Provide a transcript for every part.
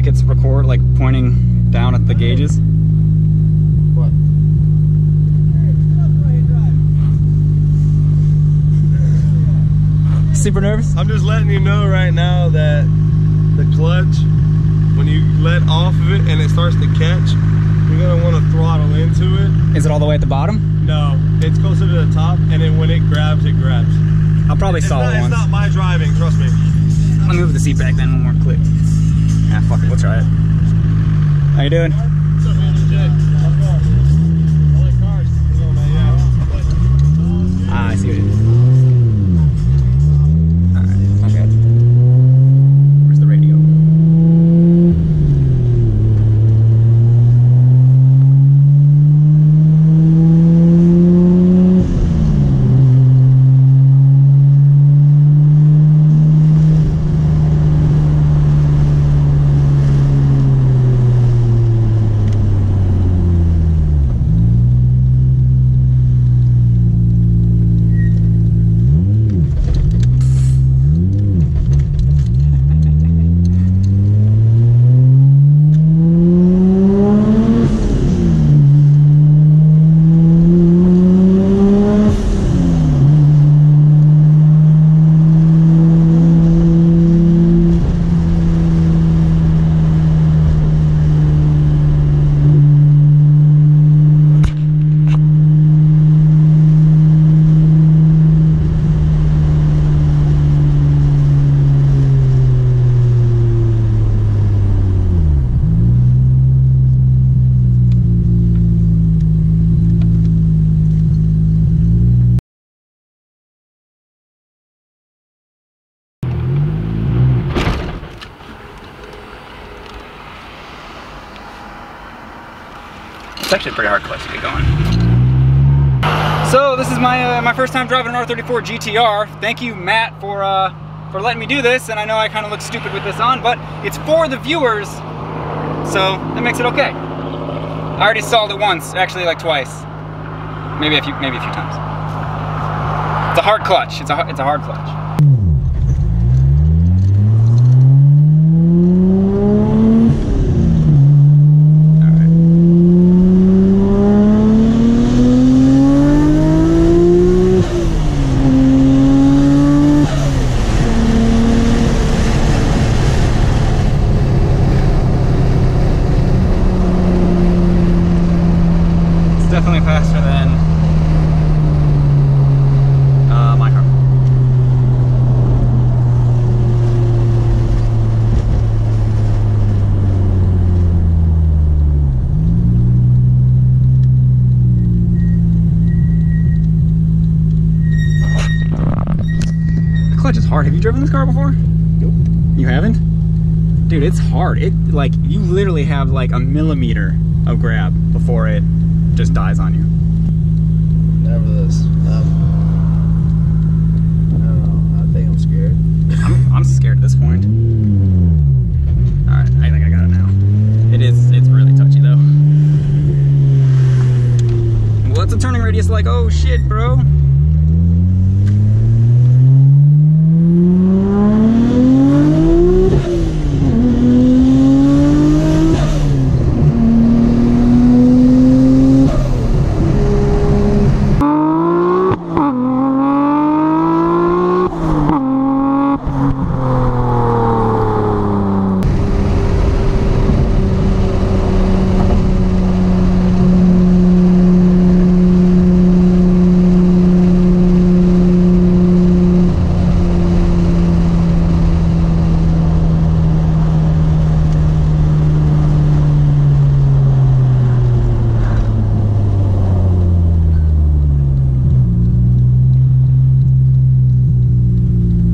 like it's pointing down at the gauges? What? Super nervous? I'm just letting you know right now that the clutch, when you let off of it and it starts to catch, you're gonna want to throttle into it. Is it all the way at the bottom? No, it's closer to the top, and then when it grabs, it grabs. I'll probably stall it once. It's not my driving, trust me. I'll move the seat back then, one more click. Ah, fuck it, we'll try it. How you doing? What's up, man? Jay. I like cars. Ah, I see what it is. Alright, okay. Where's the radio? It's actually a pretty hard clutch to get going. So this is my first time driving an R34 GTR. Thank you, Matt, for letting me do this. And I know I kind of look stupid with this on, but it's for the viewers, so that makes it okay. I already stalled it once, actually like twice, maybe a few times. It's a hard clutch. It's a hard clutch. Definitely faster than my car. The clutch is hard. Have you driven this car before? Nope. You haven't? Dude, it's hard. It like you literally have like a millimeter of grab before it just dies on you. Never this. I don't know. I think I'm scared. I'm scared at this point. Alright, I think I got it now. It's really touchy though. What's a turning radius like? Oh shit, bro.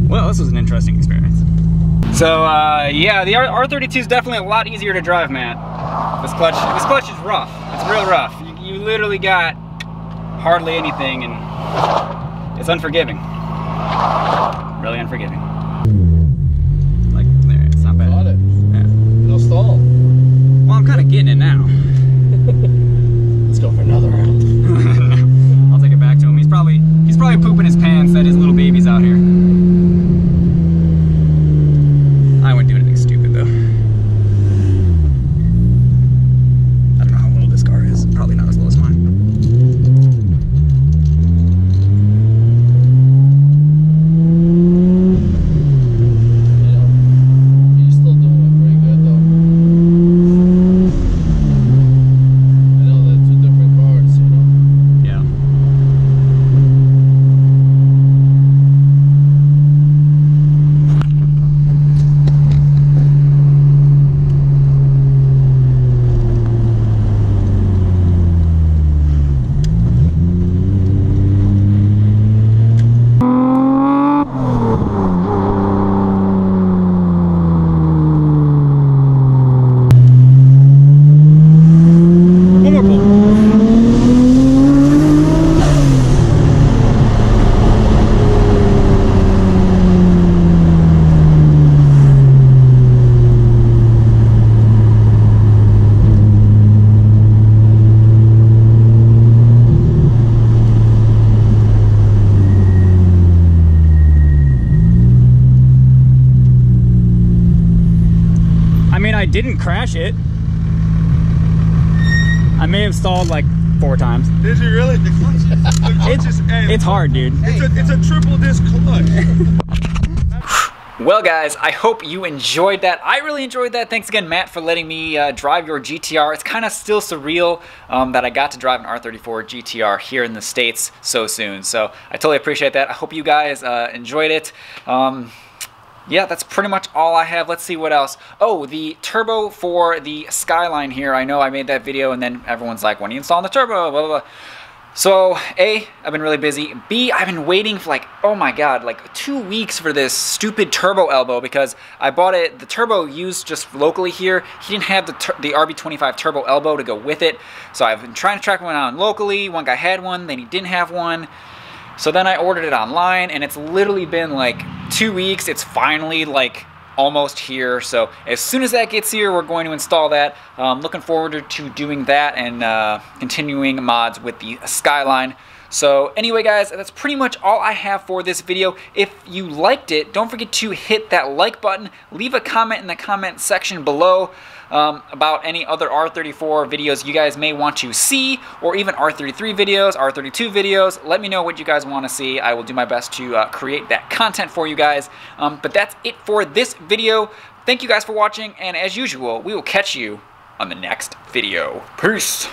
Well, this was an interesting experience. So, yeah, the R32 is definitely a lot easier to drive, Matt. This clutch is rough. It's real rough. You literally got hardly anything, and it's unforgiving. Really unforgiving. Like, there, it's not bad. Got it. Yeah. No stall. Well, I'm kind of getting it now. Let's go for another round. I'll take it back to him. He's probably pooping his pants that his little baby's out here. I wouldn't do anything stupid though. mean, I didn't crash it. I may have stalled like 4 times. Did you really? The clutch is, it's hard, dude. It's a triple disc clutch. Well guys, I hope you enjoyed that. I really enjoyed that. Thanks again, Matt, for letting me drive your GTR. It's kind of still surreal that I got to drive an R34 GTR here in the States so soon. So I totally appreciate that. I hope you guys enjoyed it. Yeah, that's pretty much all I have. Let's see what else. Oh, the turbo for the Skyline here. I know I made that video and then everyone's like, when are you installing the turbo? Blah, blah, blah. So, A, I've been really busy. B, I've been waiting for like, oh my God, like 2 weeks for this stupid turbo elbow because I bought it, the turbo used just locally here. He didn't have the RB25 turbo elbow to go with it. So I've been trying to track one down locally. One guy had one, then he didn't have one. So then I ordered it online and it's literally been like 2 weeks. It's finally like almost here. So as soon as that gets here, we're going to install that. Looking forward to doing that and continuing mods with the Skyline. So anyway guys, that's pretty much all I have for this video. If you liked it, don't forget to hit that like button. Leave a comment in the comment section below about any other R34 videos you guys may want to see, or even R33 videos, R32 videos. Let me know what you guys want to see. I will do my best to create that content for you guys. But that's it for this video. Thank you guys for watching, and as usual, we will catch you on the next video. Peace!